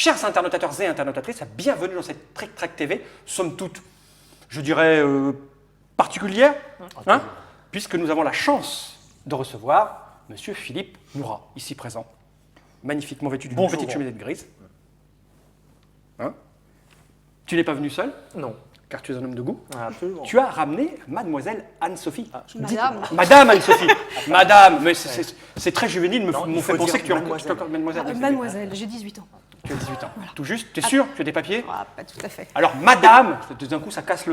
Chers internautateurs et internautatrices, bienvenue dans cette Trick Track TV, somme toute, je dirais, particulière, hein, puisque nous avons la chance de recevoir Monsieur Philippe Murat, ici présent, magnifiquement vêtu d'une petite cheminette grise. Hein, tu n'es pas venu seul? Non. Car tu es un homme de goût. Absolument. Tu as ramené Mademoiselle Anne-Sophie. Madame. Madame Anne-Sophie. Madame, mais c'est très juvénile, me fait penser que tu es encore mademoiselle. Mademoiselle, j'ai 18 ans. Tu as 18 ans. Voilà. Tout juste? Tu es sûr? Tu as des papiers? Ah, pas tout à fait. Alors, madame, tout d'un coup, ça casse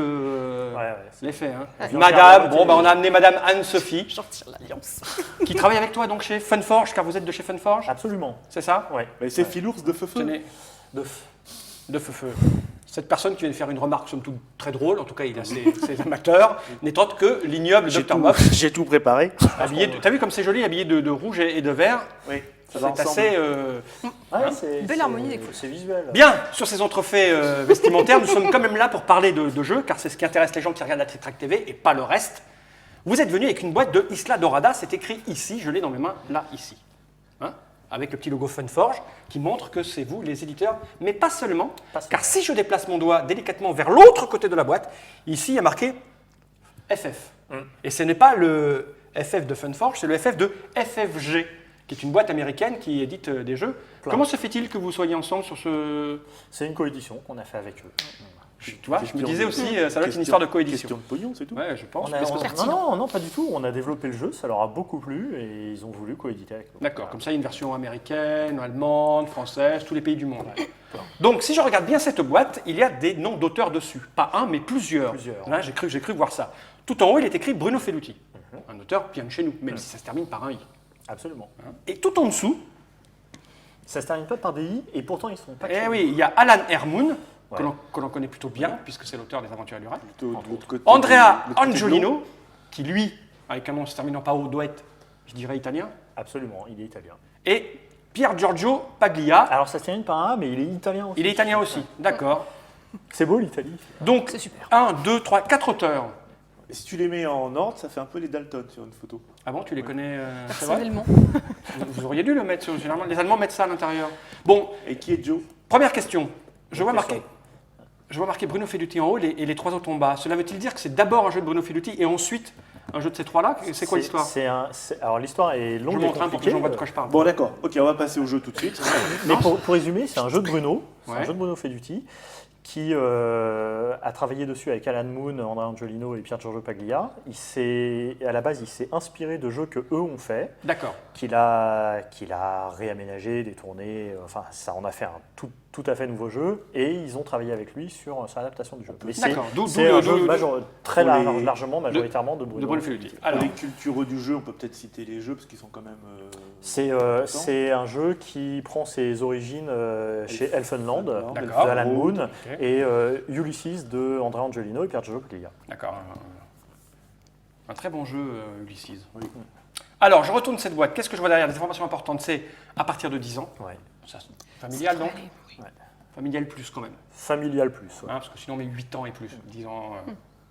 l'effet. Hein. Madame, bon, bah, on a amené Madame Anne-Sophie. J'en tire l'alliance. Qui travaille avec toi donc chez Funforge, car vous êtes de chez Funforge? Absolument. C'est ça? Oui. Mais c'est Philours de Feu-Feu. De Feu-Feu. Cette personne qui vient de faire une remarque, somme toute très drôle, en tout cas il a ses amateurs, n'est autre que l'ignoble Dr Moff. J'ai tout préparé. T'as vu comme c'est joli, habillé de rouge et de vert? Oui. C'est assez... Belle harmonie des couleurs. C'est visuel. Bien, sur ces entrefaits vestimentaires, nous sommes quand même là pour parler de jeux, car c'est ce qui intéresse les gens qui regardent la Trick Track TV et pas le reste. Vous êtes venu avec une boîte de Isla Dorada, c'est écrit ici, je l'ai dans mes mains, là, ici. Hein, avec le petit logo Funforge qui montre que c'est vous, les éditeurs, mais pas seulement, car si je déplace mon doigt délicatement vers l'autre côté de la boîte, ici il y a marqué FF. Et ce n'est pas le FF de Funforge, c'est le FF de FFG, qui est une boîte américaine qui édite des jeux. Comment se fait-il que vous soyez ensemble sur ce... C'est une coédition qu'on a fait avec eux. Tu vois, je me disais aussi, ça doit être une histoire de coédition. Question de pognon, c'est tout. Ouais, je pense. Non, pas du tout. On a développé le jeu, ça leur a beaucoup plu et ils ont voulu coéditer avec nous. D'accord, comme ça il y a une version américaine, allemande, française, tous les pays du monde. Donc si je regarde bien cette boîte, il y a des noms d'auteurs dessus. Pas un, mais plusieurs. Là, j'ai cru voir ça. Tout en haut, il est écrit Bruno Felluti, un auteur bien de chez nous, même si ça se termine par un I. Absolument. Et tout en dessous... Ça se termine pas par des I et pourtant ils sont pas... Eh oui, il y a Alan Hermoun, que l'on connaît plutôt bien, puisque c'est l'auteur des Aventures du Rail. Andrea Angiolino, qui lui, avec un nom se terminant par O, doit être, je dirais, italien. Absolument, il est italien. Et Pier Giorgio Paglia. Alors ça se termine par un A, mais il est italien aussi. Il est italien aussi, d'accord. C'est beau l'Italie. Donc, C'est super. 1, 2, 3, 4 auteurs. Et si tu les mets en ordre, ça fait un peu les Dalton sur une photo. Ah bon, tu les connais c'est vrai? Personnellement. Vous auriez dû le mettre, généralement, les Allemands mettent ça à l'intérieur. Bon, Et qui est Joe? première question. Je vois marqué Bruno Felluti en haut et les trois autres en bas. Cela veut-il dire que c'est d'abord un jeu de Bruno Felluti et ensuite un jeu de ces trois-là? C'est quoi l'histoire? Alors l'histoire est Je longue vous et montre un pour que les compliquée. gens voient de quoi je parle. Bon, d'accord. Ok, on va passer au jeu tout de suite. Mais pour résumer, c'est un jeu de Bruno, c'est Ouais. un jeu de Bruno Felluti qui a travaillé dessus avec Alan Moon, Andrea Angiolino et Pier Giorgio Paglia. À la base, il s'est inspiré de jeux que eux ont fait, D'accord. qu'il a réaménagé, détourné. Enfin, ça en a fait un tout à fait nouveau jeu. Et ils ont travaillé avec lui sur l'adaptation du jeu. Mais D'accord. c'est un jeu très pour les- largement, majoritairement de Bruno. De Bruno Felluti. Pour Alors, les cultureux du jeu, on peut peut-être citer les jeux parce qu'ils sont quand même. C'est un jeu qui prend ses origines chez Elfenland, D'accord. de Alan Moon, Ok. et Ulysses de Andrea Angiolino et Pier Giorgio Paglia. d'accord. Un très bon jeu, Ulysses. Oui. Alors, je retourne cette boîte. Qu'est-ce que je vois derrière? Les informations importantes, c'est à partir de 10 ans. Ouais. Ça, familial donc? Allez, oui. Familial plus quand même. Familial plus. Ouais. Hein, parce que sinon on met 8 ans et plus. 10 ans.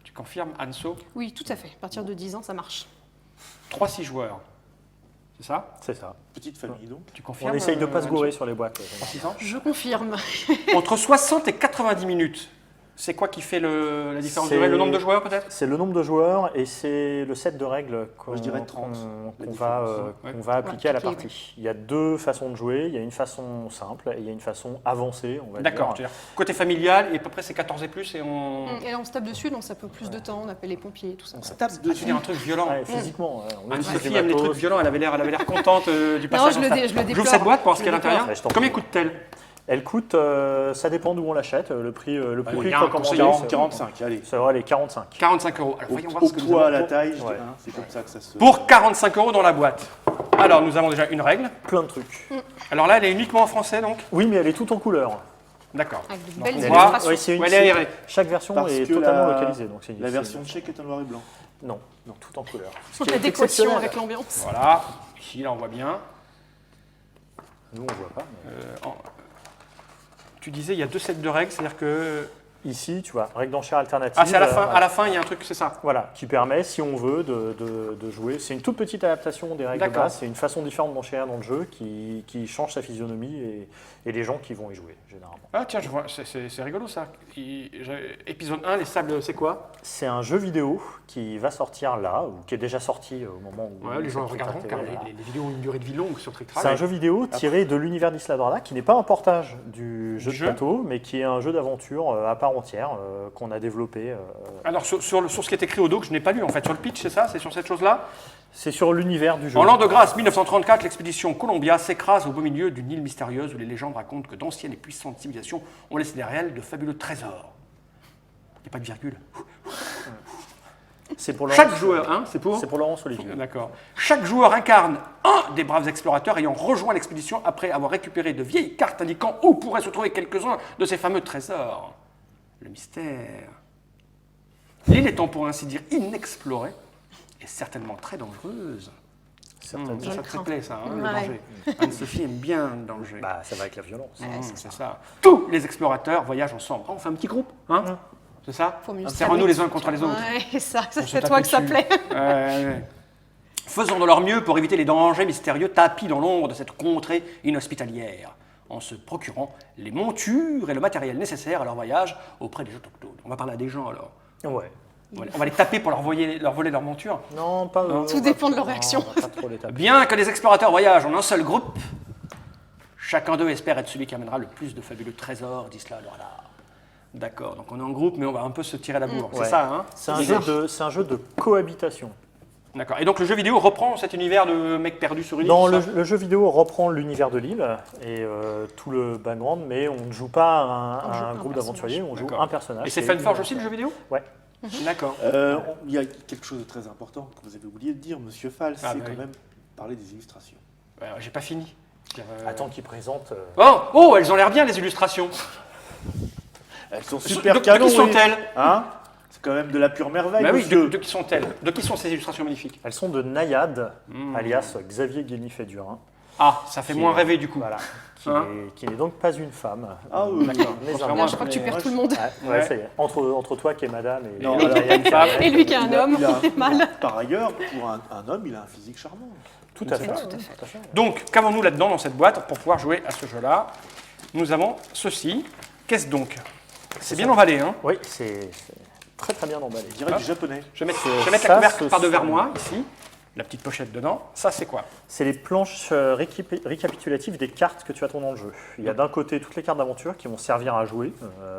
Tu confirmes, Anso? Oui, tout à fait. À partir de 10 ans, ça marche. 3-6 joueurs. C'est ça? C'est ça. Petite famille donc. Tu confirmes? On essaye de ne pas se Anso? gourer sur les boîtes. 6 ans. Je confirme. Entre 60 et 90 minutes. C'est quoi qui fait la différence de C'est- règles? Le nombre de joueurs peut-être? C'est le nombre de joueurs et c'est le set de règles qu'on je dirais 30, la qu'on différence, va appliquer à la appliquer, partie. Il y a deux façons de jouer. Il y a une façon simple et il y a une façon avancée, on va D'accord. dire. C'est-à-dire, côté familial, et à peu près c'est 14 et plus et on... Et là, on se tape dessus, donc ça peut plus de temps. On appelle les pompiers, tout ça. On se tape Tu dessus. dis un truc violent. Ouais, physiquement. Ouais, on Anne-Sophie aime les trucs violents, elle avait l'air contente du passage. je le J'ouvre déplore. cette boîte pour voir ce Je qu'il y a à le déplore. l'intérieur. Ouais, je t'en Combien prie. coûte-t-elle? Elle coûte, ça dépend d'où on l'achète. Le prix il y quick a un recommandé, conseiller, c'est 45, allez. ça va les 45. 45 euros. Alors, voyons voir Au ce que nous poids, à avons la taille, je Ouais. dirais, hein, c'est comme ça que ça se. pour 45 euros dans la boîte. Alors, nous avons déjà une règle. Plein de trucs. Alors là, elle est uniquement en français, donc? Oui, mais elle est toute en couleur. D'accord. Avec de belles on voit. illustrations. Ouais, c'est une- Ouais, elle est aérée. chaque version Parce est que totalement la- localisée. Donc La version tchèque est en noir et blanc. Non, tout en couleur. L'adéquation exceptionnel. avec l'ambiance. Voilà. Ici, là, on voit bien. Nous, on voit pas. mais- Tu disais, il y a deux sets de règles, c'est-à-dire que Ici, tu vois, règle d'enchère alternative. Ah, c'est à la fin, voilà. à la fin, il y a un truc, c'est ça. Voilà, qui permet, si on veut, de jouer. C'est une toute petite adaptation des règles de D'accord. base. C'est une façon différente d'enchérir dans le jeu qui change sa physionomie et les gens qui vont y jouer, généralement. Ah tiens, je vois, c'est rigolo ça. Épisode 1, les sables, c'est quoi? C'est un jeu vidéo qui va sortir là, ou qui est déjà sorti au moment où... Ouais, les gens cette regarderont Trick car Track TV, les vidéos ont une durée de vie longue sur Trick Track. c'est un jeu vidéo tiré de l'univers d'Isla Dorada, qui n'est pas un portage du jeu de jeu. plateau, mais qui est un jeu d'aventure à part entière qu'on a développé. Alors sur ce qui est écrit au dos, que je n'ai pas lu en fait, sur le pitch, c'est ça? C'est sur cette chose-là? C'est sur l'univers du jeu. En l'an de grâce 1934, l'expédition Columbia s'écrase au beau milieu d'une île mystérieuse où les légendes racontent que d'anciennes et puissantes civilisations ont laissé derrière elles de fabuleux trésors. Il n'y a pas de virgule. C'est pour Chaque Laurence- joueur, hein, c'est pour C'est pour Laurence Olivier. D'accord. Chaque joueur incarne un des braves explorateurs ayant rejoint l'expédition après avoir récupéré de vieilles cartes indiquant où pourraient se trouver quelques-uns de ces fameux trésors. Le mystère. L'île étant pour ainsi dire inexplorée et certainement très dangereuse. Certainement. Je Ça le te crains. plaît ça, hein, le Ouais. danger. Anne-Sophie aime bien le danger. Bah, ça va avec la violence. C'est ça. Tous les explorateurs voyagent ensemble. Oh, on fait un petit groupe, hein? C'est ça? Faut mieux se Serrons-nous taper. les uns contre les autres. Ouais, ça On se c'est tape toi que ça dessus. plaît. Ouais. Faisons de leur mieux pour éviter les dangers mystérieux tapis dans l'ombre de cette contrée inhospitalière, en se procurant les montures et le matériel nécessaire à leur voyage auprès des autochtones. On va parler à des gens alors. Ouais. On va les taper pour leur voler leur monture. Non, pas eux. Tout dépend de leur réaction. Pas trop les taper. Bien que les explorateurs voyagent en un seul groupe, chacun d'eux espère être celui qui amènera le plus de fabuleux trésors d'Isla Dorada. D'accord, donc on est en groupe, mais on va un peu se tirer la bourre. Ouais. C'est ça, hein? C'est un jeu de cohabitation. D'accord. Et donc le jeu vidéo reprend cet univers de mecs perdus sur une île. Non, c'est ça le jeu vidéo reprend l'univers de l'île et tout le background, mais on ne joue pas On joue un un groupe personnage. d'aventuriers, on joue D'accord. un personnage. Et c'est qui est Funforge une aussi le jeu vidéo? Ouais. D'accord. Il y a quelque chose de très important que vous avez oublié de dire, Monsieur Fall, Ah, c'est bah quand oui. même parler des illustrations. J'ai pas fini. Attends, qui présente. Oh, elles ont l'air bien les illustrations. Elles sont De- super de canon. qui sont-elles? Hein? C'est quand même de la pure merveille, Bah oui, monsieur. de qui sont-elles? De qui sont ces illustrations magnifiques? Elles sont de Nayad, alias Xavier Guénifet-Durin. Ah, ça fait Qui moins est- rêver du coup. Voilà. Hein Qui n'est donc pas une femme. Ah oui, D'accord. Mais Contrairement un- à Je crois que tu mais- perds moi, tout le monde. Ouais, ça y est. Entre toi qui es madame et Non, et alors, Yann qui est- Et lui qui est un Il a- homme, il a- on est mal. Par ailleurs, pour un homme, il a un physique charmant. Tout à fait. Tout à fait. tout à fait. Donc, qu'avons-nous là-dedans dans cette boîte pour pouvoir jouer à ce jeu-là? Nous avons ceci. Qu'est-ce donc? C'est bien emballé, hein? Oui, c'est très très bien emballé. Je dirais du japonais. Je vais mettre, Ce- je vais mettre ça, la couvercle ce par devers sont- moi, ici. La petite pochette dedans. Ça, c'est quoi? C'est les planches récapitulatives des cartes que tu attends dans le jeu. Il y a d'un côté toutes les cartes d'aventure qui vont servir à jouer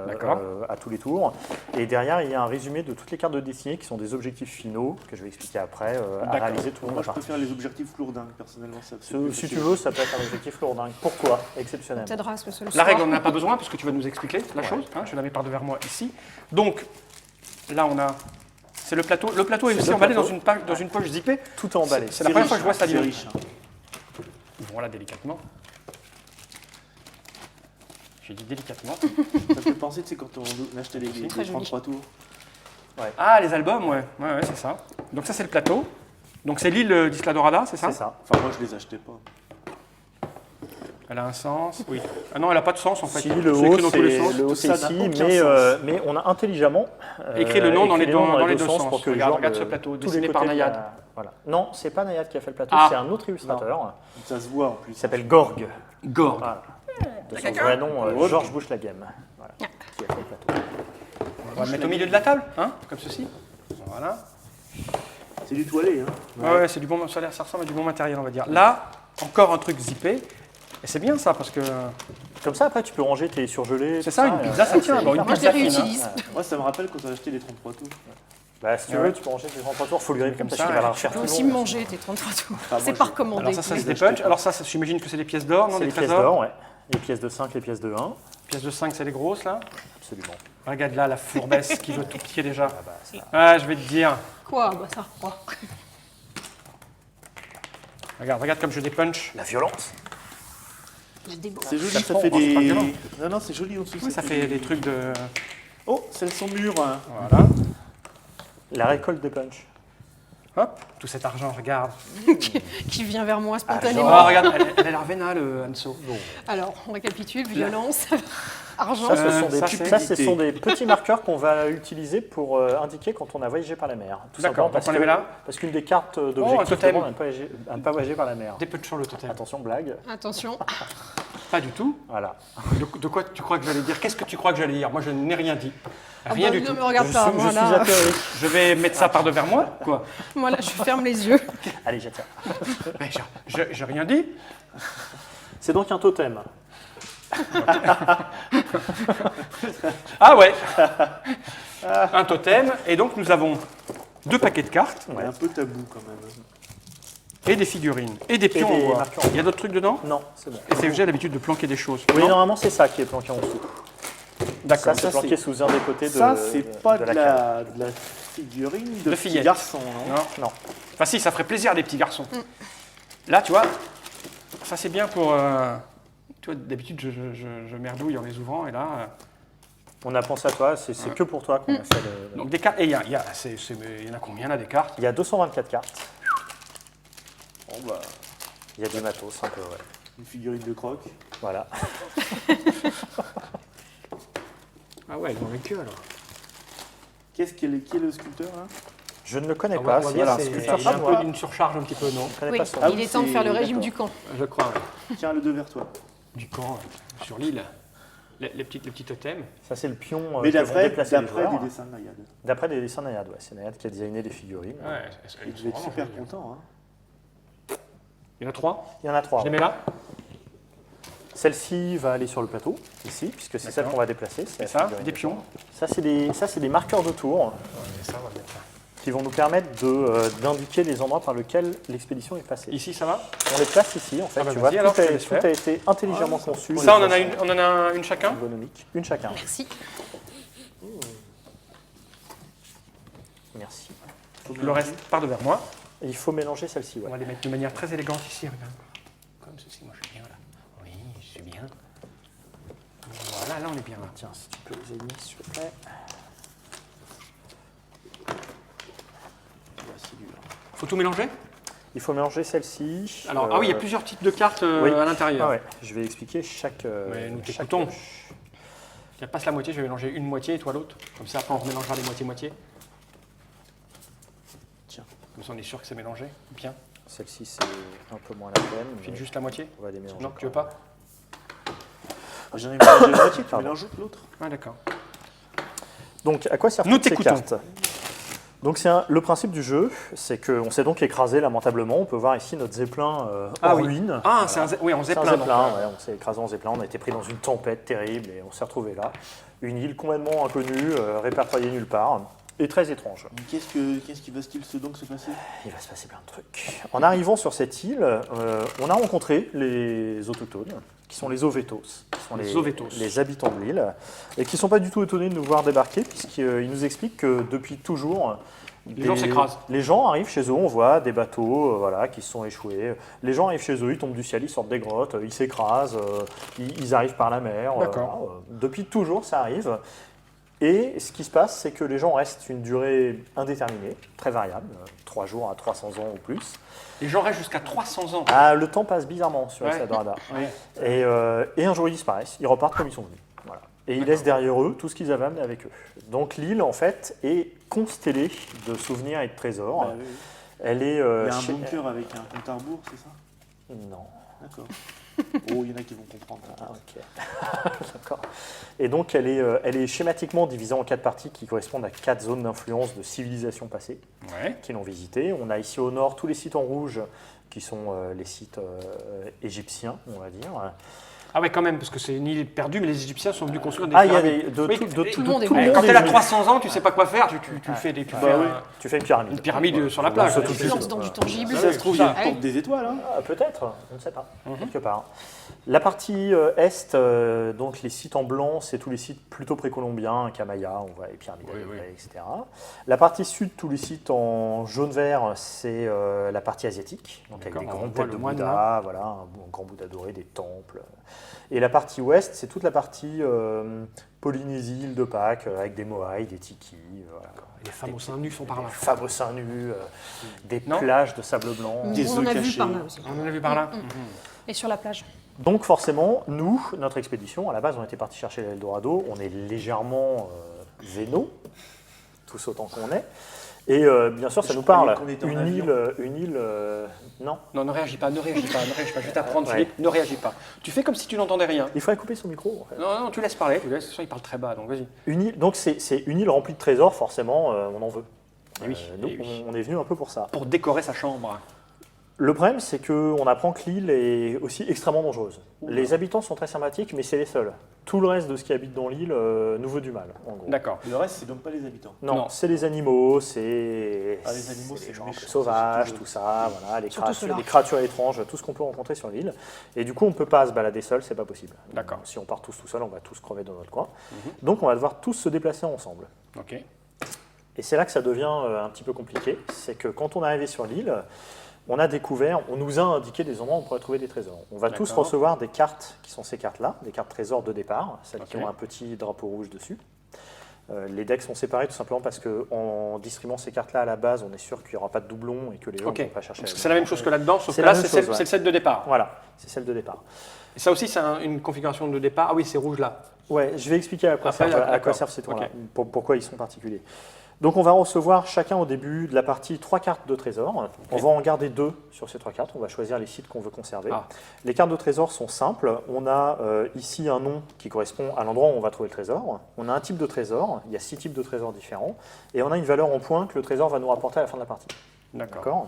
D'accord. à tous les tours. Et derrière, il y a un résumé de toutes les cartes de destinée qui sont des objectifs finaux, que je vais expliquer après, à D'accord. réaliser tout le long de Moi, la je partie. préfère les objectifs lourdingues, personnellement. C'est plus Si facile. tu veux, ça peut être un objectif lourdingue. Pourquoi? Exceptionnellement. T'aideras ce le La soir. règle, on n'en a pas besoin parce que tu vas nous expliquer la chose. Hein, je la mets par devers moi ici. Donc, là, on a. C'est le plateau. Le plateau est C'est aussi le emballé plateau. dans une poche zippée. Tout est emballé. C'est la première fois que je vois ça, C'est dis donc. riche. Hein. Voilà, délicatement. J'ai dit délicatement. Ça me fait penser, tu sais, quand on achetait les Très joli. 33 tours. Ah, les albums, ouais. Ouais, c'est ça. Donc, ça, c'est le plateau. Donc, c'est l'île d'Isla Dorada, c'est ça? C'est ça. Enfin, moi, je les achetais pas. Elle a un sens? Oui. Ah non, elle n'a pas de sens en fait. Si, le C'est écrit haut, dans tous les c'est sens. le haut, Tout c'est ça n'a ici, aucun mais on a intelligemment Écrit le nom dans les écrit le nom dans les deux sens. pour que Regarde, genre regarde de- ce plateau, tous les dessiné côtés par de la- Nayad. Voilà. Non, c'est pas Nayad qui a fait le plateau, Ah. c'est un autre illustrateur. Ça se voit en plus. Il s'appelle Gorg. Gorg. Voilà. De son vrai nom, Gorg. Georges Bush-Laghem. Voilà. Qui a fait le plateau. On va le mettre au milieu de la table, hein, comme ceci. Voilà. C'est du toilé, hein. Ouais, c'est du bon, ça ressemble à du bon matériel, on va dire. Là, encore un truc zippé. Et c'est bien ça parce que Comme ça, après, tu peux ranger tes surgelés. c'est tout ça, une pizza, ça tient. Bon, une Moi, je pizza les fine, hein. réutilise. Moi, ça me rappelle quand on a acheté les 33 tours. Bah, si tu Ouais. veux, tu peux ranger tes 33 tours, faut lui répondre Comme parce ça, qu'il va la ouais. refaire Tu peux tout aussi le me long. manger tes 33 tours. moi, C'est je- pas recommandé. Alors ça se les dépunch. achetais pas. Alors ça, j'imagine que c'est des pièces d'or, non? C'est Des les pièces trésors. d'or, ouais. Les pièces de 5, les pièces de 1. Pièces de 5, c'est les grosses là. Absolument. Regarde là, la fourbesse qui veut tout piquer déjà. Ah bah, ça. Ah, je vais te dire. Quoi? Bah ça, quoi? Regarde comme je dépunch. La violence. La débauche. C'est joli, Ça ça prend, fait c'est pas des. violent. Non, c'est joli en dessous. Oui, ça fait des trucs de. Oh, celles sont mûres. Hein. Voilà. La récolte des punch. Hop, tout cet argent, regarde. Qui vient vers moi Ah, spontanément. regarde, elle a l'air vénale, Anso. Alors, on récapitule, violence, Argent. Ça, ce sont des, ça, ce sont des petits marqueurs qu'on va utiliser pour indiquer quand on a voyagé par la mer. Tout D'accord, simplement donc on les met là. parce qu'une des cartes un d'objectifs totem. demande à ne pas voyager par la mer. Des peu de sur le totem. Attention, blague. Attention. Pas du tout. Voilà. De quoi tu crois que j'allais dire? Qu'est-ce que tu crois que j'allais dire? Moi, je n'ai rien dit. Ah Rien bah, du ne tout. me regarde pas, je moi suis là. atterri. Je vais mettre ça par devers moi, quoi. Moi là, je ferme les yeux. Allez, jette ça. Mais j'ai rien dit. C'est donc un totem. Ah ouais. Un totem. Et donc, nous avons 2 paquets de cartes C'est un peu tabou quand même. et des figurines et des pions des en bois. marqueurs en Il y a d'autres trucs dedans? Non, c'est bon. Et c'est j'ai l'habitude de planquer des choses. Oui, Non normalement, c'est ça qui est planqué en dessous. D'accord. Ça, c'est planqué sous un des côtés de Ça, c'est pas de carte. la figurine de, De petit fillette. garçon, non? Non. Non. Enfin si, ça ferait plaisir à des petits garçons. Là, tu vois, ça c'est bien pour... tu vois, d'habitude, je merdouille en les ouvrant, et là... On a pensé à toi, c'est que pour toi qu'on a fait le... donc des cartes... Et il y en a combien là, des cartes? Il y a 224 cartes. Bon, bah, Il y a du matos, un peu, ouais. une figurine de croque. Voilà. Ah ouais, ils ont vécu alors. Qui est le sculpteur, là? Je ne le connais On pas. voit C'est bien, un c'est sculpteur il y a un chinois. peu d'une surcharge un petit peu, non? Je ne connais Oui, pas son Ah nom. il oui, est temps de c'est- faire le régime du d'accord. camp. Je crois, ouais. Tiens le deux vers toi. Du camp, sur l'île. Les petits totems. Ça, c'est le pion Mais que vont d'après déplacer les des joueurs. dessins de Nayad. D'après des dessins Nayad, ouais. C'est Nayad qui a designé les figurines. Ouais, Il ils devait sont être vraiment super jolis. content. Hein. Il y en a 3. Il y en a 3. Je les mets là. Celle-ci va aller sur le plateau, ici, puisque c'est celle D'accord. qu'on va déplacer. c'est Et la ça, figurine des de pions. Ça, c'est des marqueurs de tour Et ça, on va le mettre là. qui vont nous permettre d'indiquer les endroits par lesquels l'expédition est passée. Ici, ça va? On les place ici, en fait. Ah bah tu vas-y, vois, alors, tout, je te laisse tout a été intelligemment conçu. Ça, de on en a façon une chacun? ergonomique. Une chacun. Merci. Merci. Le reste par devers moi. Et il faut mélanger celle-ci, On ouais. va les mettre de manière très élégante ici, regarde. Comme ceci, moi je suis bien là. Oui, je suis bien. Voilà, là on est bien là. Tiens, si tu peux les aligner, s'il te plaît. C'est dur. Faut tout mélanger? Il faut mélanger celle-ci. Alors, ah oui, il y a plusieurs types de cartes oui. à l'intérieur. Ah ouais, je vais expliquer chaque. Mais nous chaque t'écoutons. pioche. Tiens, passe la moitié, je vais mélanger une moitié et toi l'autre. Comme ça, après on remélangera les moitiés-moitiés. Tiens. Comme ça, on est sûr que c'est mélangé. Bien. Celle-ci, c'est un peu moins la peine. File mais juste la moitié. On va les mélanger. Non, tu veux pas? J'en ai mélangé la moitié, tu Pardon. mélanges l'autre. Ah, d'accord. Donc, à quoi servent Nous toutes ces t'écoutons. cartes? Donc, le principe du jeu, c'est qu'on s'est donc écrasé lamentablement. On peut voir ici notre zeppelin Ah en oui. ruine. Ah, oui, on C'est un zeppelin. zeppelin, ouais, on s'est écrasé en zeppelin, on a été pris dans une tempête terrible et on s'est retrouvé là. Une île complètement inconnue, répertoriée nulle part, et très étrange. Qu'est-ce qui va-t-il donc se passer? Il va se passer plein de trucs. En arrivant sur cette île, on a rencontré les autochtones, qui sont les Ovetos, qui sont Les Ovetos. les habitants de l'île, et qui ne sont pas du tout étonnés de nous voir débarquer, puisqu'ils nous expliquent que depuis toujours, Les gens s'écrasent. les gens arrivent chez eux, on voit des bateaux voilà, qui se sont échoués. Les gens arrivent chez eux, ils tombent du ciel, ils sortent des grottes, ils s'écrasent, ils arrivent par la mer. D'accord. Depuis toujours, ça arrive. Et ce qui se passe, c'est que les gens restent une durée indéterminée, très variable, 3 jours à 300 ans ou plus. Les gens restent jusqu'à 300 ans. Ah, le temps passe bizarrement sur Ouais. Isla Dorada. Ouais. Et un jour, ils disparaissent, ils repartent comme ils sont venus. Voilà. Et ils laissent derrière eux tout ce qu'ils avaient amené avec eux. Donc l'île, en fait, est constellée de souvenirs et de trésors. Bah oui. Elle est... Il y a un chez- bunker avec un compte à rebours, c'est ça? Non. D'accord. Oh, il y en a qui vont comprendre. Ah, ok. D'accord. Et donc, elle est schématiquement divisée en 4 parties qui correspondent à 4 zones d'influence de civilisations passées Ouais. qui l'ont visitée. On a ici au nord tous les sites en rouge qui sont les sites égyptiens, on va dire. Ah ouais, quand même, parce que c'est une île perdue, mais les Égyptiens sont venus construire des Ah, il y a pyramides. de Oui, tout et- tout le monde est tout venu. Quand est t'es là venu. 300 ans, tu sais pas quoi faire, tu fais des... Tu Bah fais oui, un- tu fais une pyramide. une pyramide sur la On plage. lance tout de Tu suite. lances dans du tangible. Ah Ça oui, se trouve, il y a ça. une porte des étoiles. Hein. Ah, peut-être, on ne sait pas, quelque part. La partie est, donc les sites en blanc, c'est tous les sites plutôt précolombiens, Camaya, on voit les pyramides, Oui, oui. etc. La partie sud, tous les sites en jaune-vert, c'est la partie asiatique, donc avec D'accord, des on grandes voit têtes le de moine, Bouddha, voilà, un grand Bouddha doré, des temples. Et la partie ouest, c'est toute la partie Polynésie, île de Pâques, avec des moaïs, des tikis, voilà. Les femmes aux seins nus sont par là. Des femmes aux seins nus, des Non. plages de sable blanc. Des On en œufs a vu cachés. par là aussi. On en a vu par là. Et sur la plage. Donc forcément, nous, notre expédition, à la base, on était parti chercher l'Eldorado, on est légèrement vénaux, tous autant qu'on est. Et bien sûr, ça nous parle. qu'on était en Une île, non. Non, ne réagis pas, ne réagis pas, ne réagis pas. Je vais t'apprendre, Ouais. Philippe, ne réagis pas. Tu fais comme si tu n'entendais rien. Il faudrait couper son micro. En fait. Non, non, tu laisses parler, tu laisses. De toute façon, il parle très bas, donc vas-y. Une île, donc c'est une île remplie de trésors, forcément, on en veut. Eh oui, Nous, eh oui. on est venu un peu pour ça. Pour décorer sa chambre. Le problème, c'est qu'on apprend que l'île est aussi extrêmement dangereuse. Les habitants sont très sympathiques, mais c'est les seuls. Tout le reste de ce qui habite dans l'île nous veut du mal, en gros. D'accord. Le reste, c'est donc pas les habitants. Non, Non. c'est les animaux, c'est Ah, les animaux, c'est c'est les gens un méchant, peu ça, sauvages, c'est tout ça, voilà, Surtout ceux-là. les créatures étranges, tout ce qu'on peut rencontrer sur l'île. Et du coup, on ne peut pas se balader seul, c'est pas possible. D'accord. Si on part tous tout seul, on va tous crever dans notre coin. Donc, on va devoir tous se déplacer ensemble. Ok. Et c'est là que ça devient un petit peu compliqué. C'est que quand on est arrivé sur l'île, on a découvert, on nous a indiqué des endroits où on pourrait trouver des trésors. On va tous D'accord. recevoir des cartes qui sont ces cartes-là, des cartes trésors de départ, celles qui Ok. ont un petit drapeau rouge dessus. Les decks sont séparés tout simplement parce qu'en distribuant ces cartes-là à la base, on est sûr qu'il n'y aura pas de doublons et que les gens Ok. ne vont pas chercher. Parce que c'est la même chose que là-dedans, sauf C'est que la là, même c'est chose, ouais. le set de départ. Voilà, c'est celle de départ. Et ça aussi, c'est une configuration de départ. Ah oui, c'est rouge là. Ouais, je vais expliquer à quoi Après, servent d'accord. ces tours-là, Ok. pourquoi ils sont particuliers. Donc on va recevoir chacun au début de la partie 3 cartes de trésor. On va en garder 2 sur ces 3 cartes. On va choisir les sites qu'on veut conserver. Ah. Les cartes de trésor sont simples. On a ici un nom qui correspond à l'endroit où on va trouver le trésor. On a un type de trésor. Il y a 6 types de trésors différents. Et on a une valeur en points que le trésor va nous rapporter à la fin de la partie. D'accord.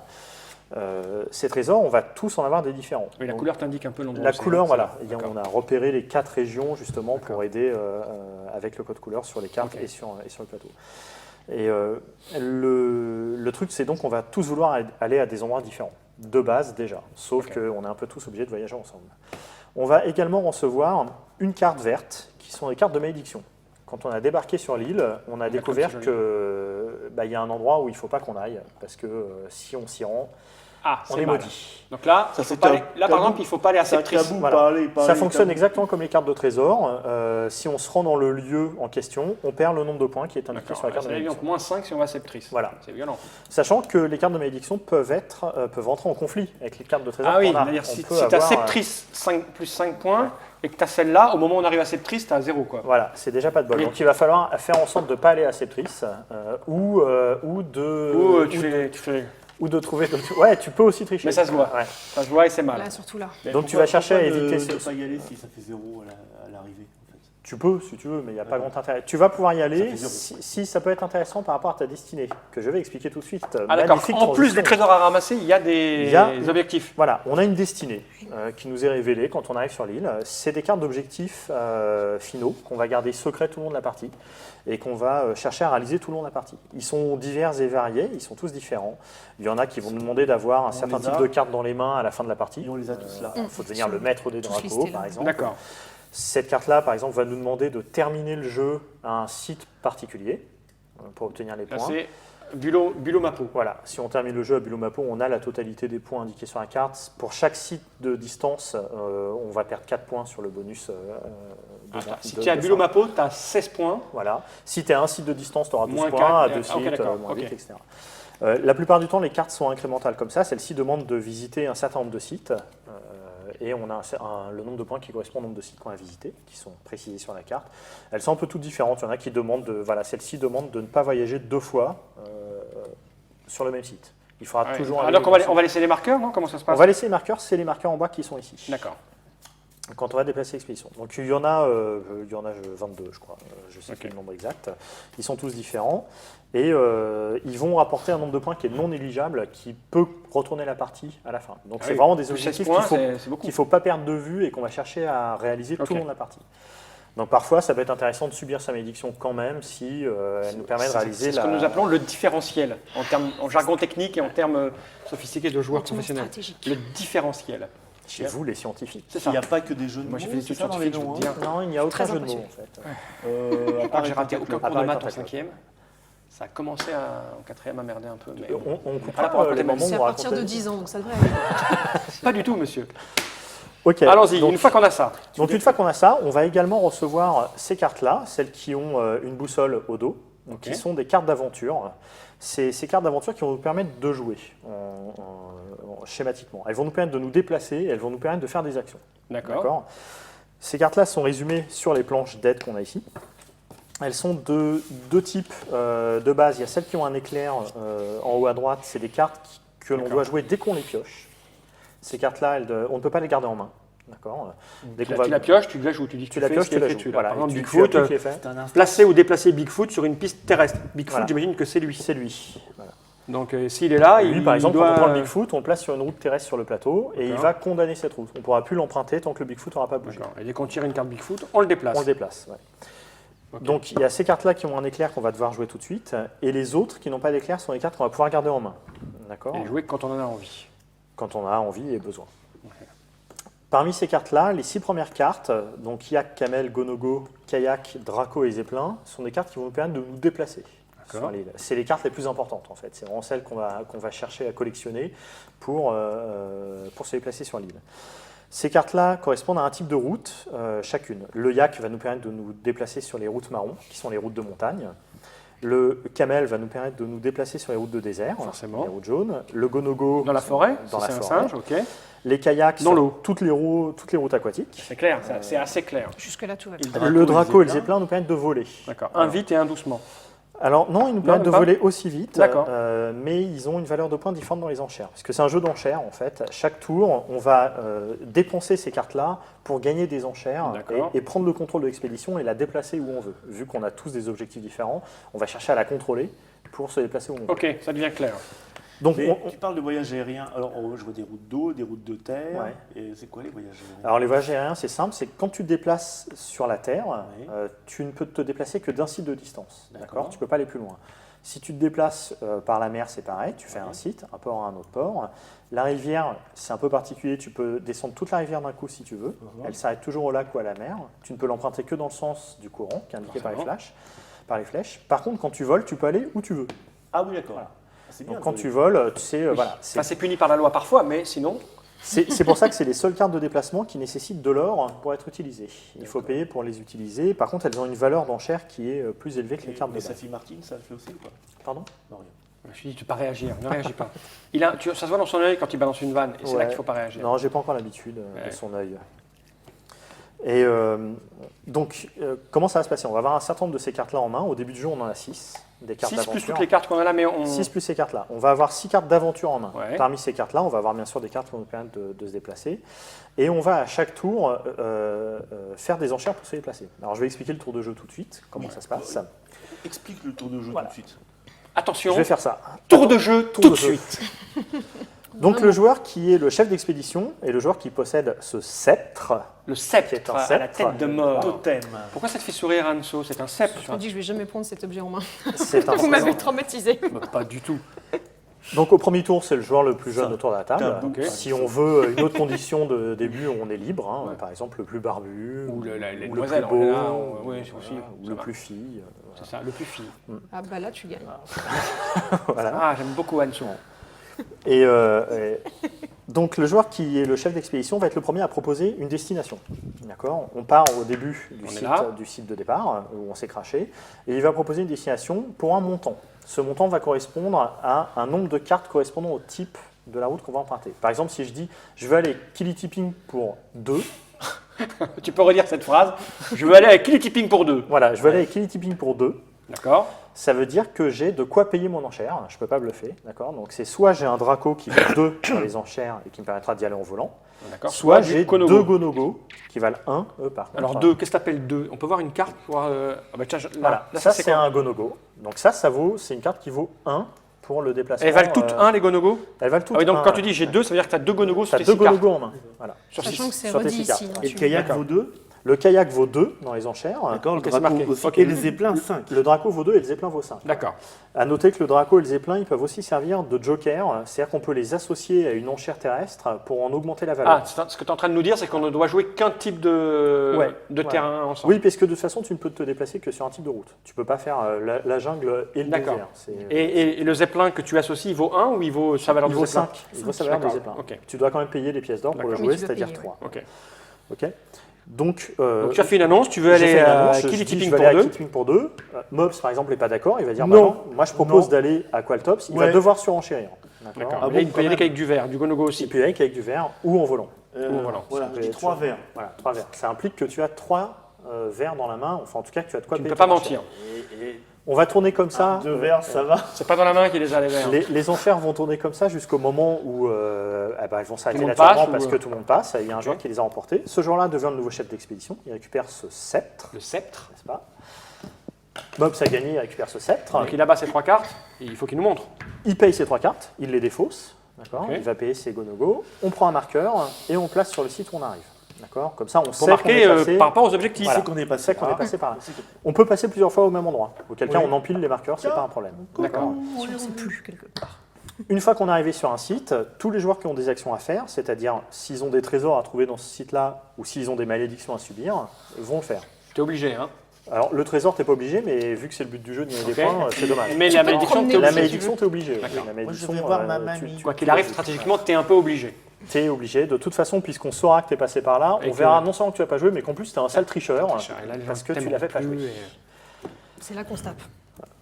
Ces trésors, on va tous en avoir des différents. Oui, la Donc, couleur t'indique un peu l'endroit. la où c'est, couleur, hein, voilà. c'est- Et on d'accord. a repéré les 4 régions justement pour aider avec le code couleur sur les cartes Ok. et sur le plateau. Et le truc, c'est donc qu'on va tous vouloir aller à des endroits différents, de base déjà, sauf Ok. qu'on est un peu tous obligés de voyager ensemble. On va également recevoir une carte verte, qui sont des cartes de malédiction. Quand on a débarqué sur l'île, on a découvert c'est joli. qu'il y a un endroit où il ne faut pas qu'on aille, parce que si on s'y rend, Ah, on c'est est mal. maudit. Donc là, Ça, faut c'est pas un aller- là par tabou. exemple, il ne faut pas aller à C'est un Septrice. tabou, Voilà. parler, Ça fonctionne tabou. exactement comme les cartes de trésor. Si on se rend dans le lieu en question, on perd le nombre de points qui est indiqué D'accord. sur la carte de Ça malédiction. donc moins 5 si on va à Septrice. Voilà. C'est violent. Sachant que les cartes de malédiction peuvent entrer en conflit avec les cartes de trésor Ah oui, qu'on a. c'est-à-dire On si peut tu as avoir, Septrice plus 5 points et que tu as celle-là, au moment où on arrive à Septrice, tu as 0 quoi. Voilà, c'est déjà pas de bol. Oui. Donc il va falloir faire en sorte de ne pas aller à Septrice ou de trouver d'autres. Ouais, tu peux aussi tricher. Mais ça se voit. Ouais. Ça se voit et c'est mal. Là, surtout là. Mais Donc tu vas chercher à pourquoi éviter de ce- pas y aller si ça fait 0 à l'arrivée en fait. Tu peux, si tu veux, mais il n'y a pas grand intérêt. Tu vas pouvoir y Ça aller fait zéro. si ça peut être intéressant par rapport à ta destinée, que je vais expliquer tout de suite. Ah d'accord. Magnifique En plus transition. des trésors à ramasser, il y a des Il y a- objectifs. Voilà, on a une destinée qui nous est révélée quand on arrive sur l'île. C'est des cartes d'objectifs finaux qu'on va garder secrets tout le long de la partie et qu'on va chercher à réaliser tout le long de la partie. Ils sont divers et variés, ils sont tous différents. Il y en a qui vont nous demander d'avoir un certain les type a. de cartes dans les mains à la fin de la partie. Et on les a tous là. Il faut devenir le maître des Tous drapos, listés, là. par exemple. D'accord. Cette carte-là, par exemple, va nous demander de terminer le jeu à un site particulier pour obtenir les Là points. c'est Bulomapo. Voilà, si on termine le jeu à Bulomapo, on a la totalité des points indiqués sur la carte. Pour chaque site de distance, on va perdre 4 points sur le bonus. Si tu es à Bulomapo, tu as 16 points. Voilà. Si tu es à un site de distance, tu auras 12 Moins points, 4, à ah, 2 ok, sites, d'accord, moins ok. 8, etc. La plupart du temps, les cartes sont incrémentales comme ça. Celle-ci demande de visiter un certain nombre de sites. Et on a le nombre de points qui correspond au nombre de sites qu'on a visités, qui sont précisés sur la carte. Elles sont un peu toutes différentes. Il y en a qui demandent celle-ci demande de ne pas voyager 2 fois sur le même site. Il faudra Ouais. toujours aller Alors au on va laisser les marqueurs, non? Comment ça se On passe? va laisser les marqueurs, c'est les marqueurs en bas qui sont ici. D'accord. Quand on va déplacer l'expédition. Donc il y en a 22, je crois. Je sais Ok. plus le nombre exact. Ils sont tous différents. Et ils vont rapporter un nombre de points qui est non négligeable, qui peut retourner la partie à la fin. Donc Ah c'est oui. vraiment des Plus 16 objectifs points, qu'il c'est beaucoup. ne faut pas perdre de vue et qu'on va chercher à réaliser Ok. tout le long de la partie. Donc parfois, ça peut être intéressant de subir sa malédiction quand même si elle nous permet de réaliser C'est ce que nous appelons le différentiel, en jargon technique et en termes sophistiqués de joueurs Hautement Euh, professionnels. stratégique. Le différentiel. chez vous, les scientifiques. C'est Il ça. n'y a pas que des jeux de Moi, j'ai mots, fait des c'est études ça dans les scientifiques, noms, je vous hein. dis. Non, il n'y a aucun Très jeu de mots en impressionnant. fait. À part que j'ai raté aucun cours de Apparaît maths en tentacle. 5e. Ça a commencé en 4e à merder un peu. Mais On pas là pour comprend raconter les ma moments vie. où C'est on à partir raconte de la vie. 10 ans, donc ça devrait aller. Pas du tout, monsieur. Ok. Allons-y, Donc, une fois qu'on a ça. une fois qu'on a ça, on va également recevoir ces cartes-là, celles qui ont une boussole au dos. donc, Ok. qui sont des cartes d'aventure. C'est ces cartes d'aventure qui vont nous permettre de jouer schématiquement. Elles vont nous permettre de nous déplacer, elles vont nous permettre de faire des actions. D'accord. Ces cartes-là sont résumées sur les planches d'aide qu'on a ici. Elles sont de deux types de base. Il y a celles qui ont un éclair en haut à droite. C'est des cartes que l'on doit jouer dès qu'on les pioche. Ces cartes-là, on ne peut pas les garder en main. D'accord. Dès qu'on Tu la pioches, tu la joues. Tu dis que tu la pioches, tu la joues. Par Voilà. exemple, Et tu Bigfoot, appliques l'effet. C'est un instant. placer ou déplacer Bigfoot sur une piste terrestre. Bigfoot, Voilà. j'imagine que c'est lui. C'est lui. Voilà. Donc s'il est là, Lui, il par exemple, doit... quand on prend le Bigfoot, on le place sur une route terrestre sur le plateau et il D'accord. va condamner cette route. On ne pourra plus l'emprunter tant que le Bigfoot n'aura pas bougé. D'accord. Et dès qu'on tire une carte Bigfoot, on le déplace. On le déplace. Ouais. Ok. Donc il y a ces cartes-là qui ont un éclair qu'on va devoir jouer tout de suite, et les autres qui n'ont pas d'éclair sont les cartes qu'on va pouvoir garder en main. D'accord. Et jouer quand on en a envie. Quand on a envie et besoin. Parmi ces cartes-là, les 6 premières cartes, donc Yak, Camel, Gonogo, Kayak, Draco et Zeppelin, sont des cartes qui vont nous permettre de nous déplacer sur l'île. C'est les cartes les plus importantes en fait. C'est vraiment celles qu'on va chercher à collectionner pour se déplacer sur l'île. Ces cartes-là correspondent à un type de route chacune. Le Yak va nous permettre de nous déplacer sur les routes marron, qui sont les routes de montagne. Le Camel va nous permettre de nous déplacer sur les routes de désert, Forcément. les routes jaunes. Le Gonogo, Dans la forêt, dans si la c'est un forêt. singe, ok. Les kayaks Dans sur l'eau. toutes les routes aquatiques. C'est clair, c'est assez clair. Jusque-là, tout va bien. Le Draco et le Zeppelin nous permettent de voler. D'accord. Un vite et un doucement. Alors non, ils nous permettent même de pas. voler aussi vite, D'accord. mais ils ont une valeur de points différente dans les enchères. Parce que c'est un jeu d'enchères en fait. Chaque tour, on va dépenser ces cartes-là pour gagner des enchères D'accord. et prendre le contrôle de l'expédition et la déplacer où on veut. Vu qu'on a tous des objectifs différents, on va chercher à la contrôler pour se déplacer où on veut. Ok, ça devient clair. Donc, Mais tu parles de voyage aérien. Alors, je vois des routes d'eau, des routes de terre. Ouais. Et c'est quoi les voyages aériens? alors les voyages aériens, c'est simple, c'est que quand tu te déplaces sur la Terre, Oui. tu ne peux te déplacer que d'un site de distance. D'accord. D'accord. Tu ne peux pas aller plus loin. Si tu te déplaces par la mer, c'est pareil, tu fais Oui. un site, un port à un autre port. La rivière, c'est un peu particulier, tu peux descendre toute la rivière d'un coup si tu veux. Elle s'arrête toujours au lac ou à la mer. Tu ne peux l'emprunter que dans le sens du courant, qui est indiqué par les flèches. Par contre, quand tu voles, tu peux aller où tu veux. Ah oui, d'accord. Voilà. Ah, c'est bien. Donc quand de tu voler. voles, tu sais, voilà. Ça, c'est puni par la loi parfois, mais sinon... C'est pour ça que c'est les seules cartes de déplacement qui nécessitent de l'or pour être utilisées. Il faut payer pour les utiliser. Par contre, elles ont une valeur d'enchère qui est plus élevée que les cartes de Mais base. Safi Martin, ça le fait aussi ou pas? Pardon? Non, rien. Je me suis dit, tu peux pas réagir. Ne réagis pas. Ça se voit dans son œil quand il balance une vanne, et c'est là Ouais. qu'il faut pas réagir. Non, j'ai pas encore l'habitude Ouais. de son œil. Et donc, comment ça va se passer? On va avoir un certain nombre de ces cartes-là en main. Au début du jeu, on en a 6. Des cartes 6 plus d'aventure. toutes les cartes qu'on a là, mais on... 6 plus ces cartes-là. On va avoir 6 cartes d'aventure en main. Ouais. Parmi ces cartes-là, on va avoir bien sûr des cartes qui vont nous permettre de se déplacer. Et on va à chaque tour faire des enchères pour se déplacer. Alors je vais expliquer le tour de jeu tout de suite, comment ça se passe. Explique le tour de jeu Voilà. tout de suite. Attention, Je vais faire ça. tour de jeu tout de suite. Donc le joueur qui est le chef d'expédition est le joueur qui possède ce sceptre. Le Qui sceptre est un à la sceptre. tête de mort. Totem. Pourquoi ça te fait sourire, Anso? C'est un sceptre. Je me dis que je vais jamais prendre cet objet en main. C'est un Vous m'avez sceptre. traumatisé. Bah, pas du tout. Donc au premier tour, c'est le joueur le plus jeune Ça, autour de la table. t'as un Ok. Si on veut une autre condition de début, on est libre. Hein. Ouais. Par exemple, le plus barbu, Ou les ou le plus demoiselles, beau, là, oui, aussi, voilà, ou ça le va. plus fille. C'est ça, le plus fille. Ah bah là, tu gagnes. Voilà. Ah, j'aime beaucoup Anso. Et donc le joueur qui est le chef d'expédition va être le premier à proposer une destination. D'accord. On part au début On est là. du site de départ où on s'est craché et il va proposer une destination pour un montant. Ce montant va correspondre à un nombre de cartes correspondant au type de la route qu'on va emprunter. Par exemple, si je dis je veux aller Kili Tipping pour 2, Tu peux redire cette phrase. Je veux aller avec Killy Tipping pour 2. voilà, je veux aller avec Kili Tipping pour 2. D'accord. Ça veut dire que j'ai de quoi payer mon enchère, je ne peux pas bluffer, d'accord. Donc c'est soit j'ai un Draco qui vaut 2 dans les enchères et qui me permettra d'y aller en volant, D'accord. soit du j'ai Konogo. 2 Gonogo qui valent 1, eux par contre. Alors 2, qu'est-ce que t'appelles 2? On peut voir une carte pour... Ah bah tiens, là, Voilà, là, ça c'est quoi? un Gonogo. Donc ça vaut, c'est une carte qui vaut 1 pour le déplacement. Elles valent toutes 1 les Gonogo? Elles valent toutes Ah oui, donc 1, quand tu dis j'ai 2, ça veut dire que tu as 2 Gonogo tu sur as tes 2 6 cartes. Gonogo en main. Voilà. Sur Sachant six. que c'est sur tes redit six cartes. ici. hein, Et tu- le kayak D'accord. vaut 2. Le kayak vaut 2 dans les enchères. D'accord, le Ok, c'est Draco marqué. aussi. Ok. Et le Zeppelin 5. Le Draco vaut 2 et le Zeppelin vaut 5. D'accord. À noter que le Draco et le Zeppelin, ils peuvent aussi servir de joker, c'est-à-dire qu'on peut les associer à une enchère terrestre pour en augmenter la valeur. Ah, ce que tu es en train de nous dire, c'est qu'on ne doit jouer qu'un type de, Ouais, de ouais. terrain ensemble. Oui, parce que de toute façon, tu ne peux te déplacer que sur un type de route. Tu ne peux pas faire la jungle et le D'accord. désert. C'est- Et le Zeppelin que tu associes, il vaut 1 ou il vaut sa valeur il de vaut Zeppelin? 5. Il vaut sa valeur de D'accord, Zeppelin. ok. Tu dois quand même payer des pièces d'or pour le D'accord. jouer, Oui, tu dois c'est-à-dire payer, 3. Ok. Ok. Donc, tu as fait une annonce, tu veux j'ai aller fait une à annonce, je Killy dis, Tipping je vais pour aller à 2. Tipping pour 2. Mobs, par exemple, n'est pas d'accord. Il va dire, Non. bah non, moi, je propose Non. d'aller à Qualtops. Il Ouais. va devoir surenchérir. D'accord. Ah Mais bon, là, il peut y quand aller même. qu'avec du verre, du Gonogo Il aussi. peut y aller avec du verre ou en volant. Voilà. Voilà, Ça je peut dis être 3 sur- verres. Voilà, 3 verres. Ça implique que tu as 3 verres dans la main. Enfin, en tout cas, que tu as de quoi Tu ne payer peux pas ton mentir. enchère. On va tourner comme ça. 2 verres, ça va. C'est pas dans la main qu'il les a les verres. Les enchères vont tourner comme ça jusqu'au moment où elles vont s'arrêter Tout le monde naturellement passe parce ou- que tout le monde passe. Il y a un joueur Ok. qui les a emportés. Ce joueur-là devient le nouveau chef d'expédition. Il récupère ce sceptre, Le sceptre. n'est-ce pas? Mobs a gagné, il récupère ce sceptre. Donc il abat ses 3 cartes, et il faut qu'il nous montre. Il paye ses 3 cartes, il les défausse. D'accord. Ok. Il va payer ses go-no-go. On prend un marqueur et on place sur le site où on arrive. D'accord. Comme ça, on Pour sait qu'on marquer est passé. par rapport aux objectifs. Voilà. C'est qu'on est On passé sait qu'on est par là. passé par là. On peut passer plusieurs fois au même endroit. Auquel cas, Oui. on empile les marqueurs, c'est Tiens. pas un problème. D'accord. Si on ne sait plus quelque part. Une fois qu'on est arrivé sur un site, tous les joueurs qui ont des actions à faire, c'est-à-dire s'ils ont des trésors à trouver dans ce site-là ou s'ils ont des malédictions à subir, vont le faire. T'es obligé, hein. Alors le trésor, t'es pas obligé, mais vu que c'est le but du jeu de gagner des Ok. points, c'est dommage. Mais la malédiction, promener t'es La obligé. malédiction, t'es obligé. D'accord. La Moi, je malédiction, vais voir ma tu- mamie. Quoi qu'il arrive, stratégiquement, t'es un peu obligé. T'es obligé. De toute façon, puisqu'on saura que t'es passé par là, Et on que- verra non seulement que tu n'as pas joué, mais qu'en plus t'es un sale tricheur. Et là, les Parce gens que tu t'aiment l'as fait pas plus jouer. et- C'est là qu'on se tape.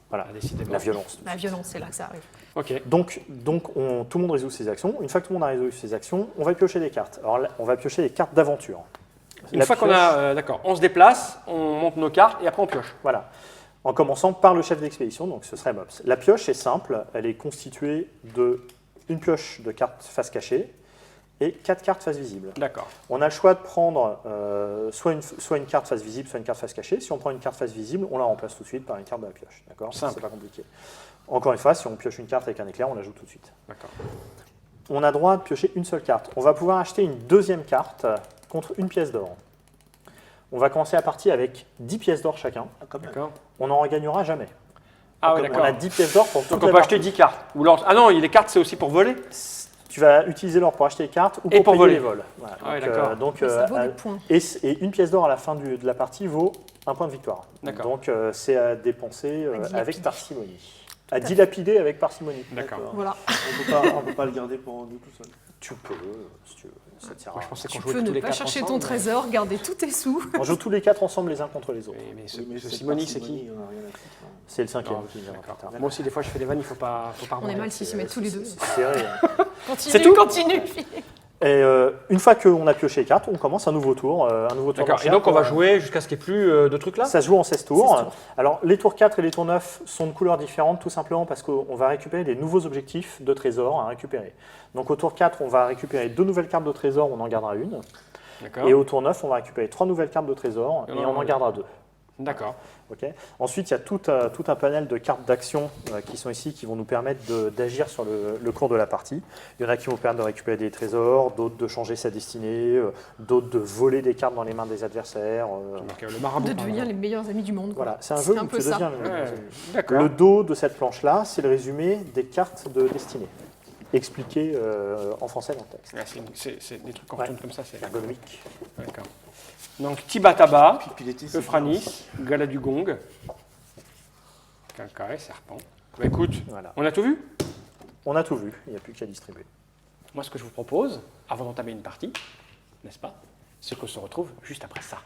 Voilà, décidément. la violence. La violence, c'est là que ça arrive. Ok. Donc tout le monde résout ses actions. Une fois que tout le monde a résolu ses actions, on va piocher des cartes. Alors là, on va piocher des cartes d'aventure. Une La fois qu'on pioche- a. D'accord. On se déplace, on monte nos cartes et après on pioche. Voilà. En commençant par le chef d'expédition, donc ce serait Mobs. La pioche est simple, elle est constituée de une pioche de cartes face cachée et 4 cartes face visible. D'accord. On a le choix de prendre soit une carte face visible, soit une carte face cachée. Si on prend une carte face visible, on la remplace tout de suite par une carte de la pioche. D'accord ? Simple. C'est pas compliqué. Encore une fois, si on pioche une carte avec un éclair, on la joue tout de suite. D'accord. On a droit de piocher une seule carte. On va pouvoir acheter une deuxième carte contre une pièce d'or. On va commencer la partie avec 10 pièces d'or chacun. Ah, quand même. D'accord. On n'en regagnera jamais. Ah ouais, On d'accord. a 10 pièces d'or pour toute Donc on la peut acheter partie. 10 cartes. Ou l'or- Ah non, les cartes, c'est aussi pour voler. Tu vas utiliser l'or pour acheter les cartes ou Et pour pour payer voler. les vols. Voilà. Ah ouais, Donc, d'accord. donc, Ça vaut des points. et une pièce d'or à la fin de la partie vaut un point de victoire. D'accord. Donc c'est à dépenser À dilapider. avec parcimonie. À dilapider avec parcimonie. D'accord. Voilà. On peut pas le garder pour nous tout seul. Tu peux, si tu veux. Ça te sert à Moi, je rien. pensais qu'on Tu jouait peux tous ne les pas 4 chercher ensemble, ton mais- trésor, garder tous tes sous. On joue tous les 4 ensemble les uns contre les autres. Mais ce, Oui, mais ce cette Simoni, c'est parcimonie, qui on a rien à foutre, hein. C'est le 5e Non, qui viendra plus d'accord. tard. Moi aussi, des fois, je fais des vannes, il faut pas On est rebondir. mal s'ils se mettent tous les deux. C'est serré, hein. Continue, C'est tout continue. Et une fois qu'on a pioché les cartes, on commence un nouveau tour. D'accord. Et d'enchère donc, on pour- va jouer jusqu'à ce qu'il n'y ait plus de trucs là. Ça se joue en 16 tours. 16 tours. Alors, les tours 4 et les tours 9 sont de couleurs différentes, tout simplement parce qu'on va récupérer des nouveaux objectifs de trésors à récupérer. Donc, au tour 4, on va récupérer 2 nouvelles cartes de trésors, on en gardera une. D'accord. Et au tour 9, on va récupérer 3 nouvelles cartes de trésors et on en gardera 2. D'accord. Ok. Ensuite, il y a tout un panel de cartes d'action qui sont ici, qui vont nous permettre d'agir sur le cours de la partie. Il y en a qui vont permettre de récupérer des trésors, d'autres de changer sa destinée, d'autres de voler des cartes dans les mains des adversaires. Donc, le marabout. De par devenir les exemple. meilleurs amis du monde. quoi. Voilà, c'est un jeu où un tu peu ça. deviens le Ouais, meilleur. d'accord. Le dos de cette planche-là, c'est le résumé des cartes de destinée, expliqué en français dans le texte. Ouais, c'est des trucs qu'on Ouais. retourne comme ça. C'est Ergonomique. d'accord. Donc, Tibataba, Pipiletti, c'est Euphranis, Gala du Gong, Quincaille, Serpent. Bah écoute, Voilà. on a tout vu. On a tout vu, il n'y a plus qu'à distribuer. Moi, ce que je vous propose, avant d'entamer une partie, n'est-ce pas, c'est qu'on se retrouve juste après ça.